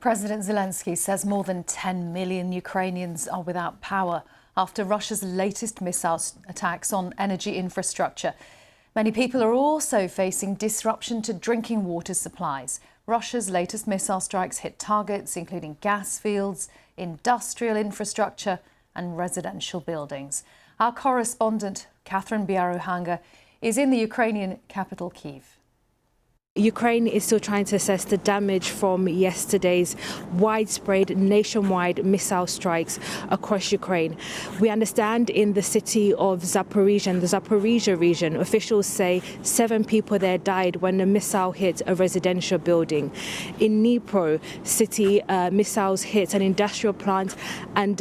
President Zelensky says more than 10 million Ukrainians are without power after Russia's latest missile attacks on energy infrastructure. Many people are also facing disruption to drinking water supplies. Russia's latest missile strikes hit targets including gas fields, industrial infrastructure and residential buildings. Our correspondent, Catherine Biaruhanga, is in the Ukrainian capital, Kyiv. Ukraine is still trying to assess the damage from yesterday's widespread nationwide missile strikes across Ukraine. We understand in the city of Zaporizhia, the Zaporizhia region, officials say 7 people there died when a missile hit a residential building. In Dnipro city, missiles hit an industrial plant and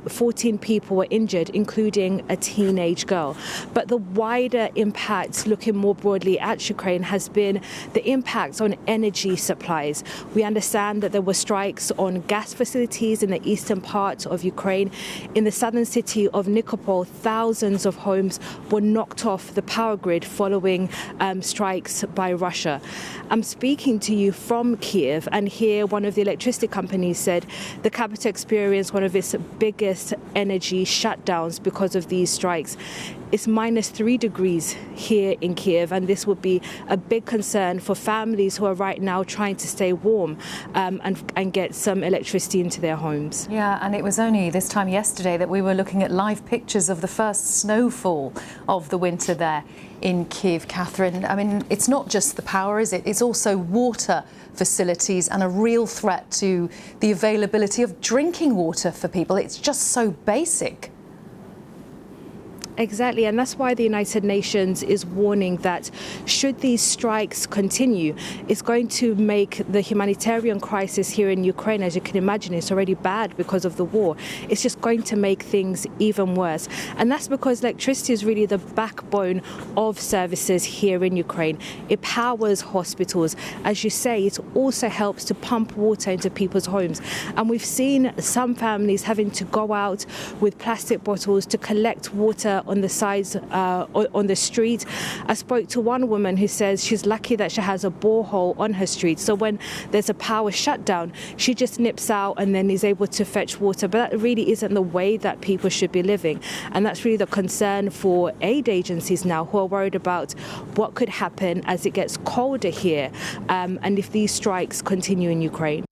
14 people were injured, including a teenage girl. But the wider impact, looking more broadly at Ukraine, has been the impact on energy supplies. We understand that there were strikes on gas facilities in the eastern part of Ukraine. In the southern city of Nikopol, thousands of homes were knocked off the power grid following strikes by Russia. I'm speaking to you from Kyiv, and here one of the electricity companies said the capital experienced one of its biggest energy shutdowns because of these strikes. It's -3 degrees here in Kyiv, and this would be a big concern for families who are right now trying to stay warm and get some electricity into their homes. Yeah, and it was only this time yesterday that we were looking at live pictures of the first snowfall of the winter there in Kyiv, Catherine. I mean, it's not just the power, is it? It's also water facilities and a real threat to the availability of drinking water for people. It's just so basic. Exactly, and that's why the United Nations is warning that should these strikes continue, it's going to make the humanitarian crisis here in Ukraine, as you can imagine, it's already bad because of the war. It's just going to make things even worse. And that's because electricity is really the backbone of services here in Ukraine. It powers hospitals. As you say, it also helps to pump water into people's homes. And we've seen some families having to go out with plastic bottles to collect water on the sides, on the street. I spoke to one woman who says she's lucky that she has a borehole on her street. So when there's a power shutdown, she just nips out and then is able to fetch water. But that really isn't the way that people should be living. And that's really the concern for aid agencies now, who are worried about what could happen as it gets colder here and if these strikes continue in Ukraine.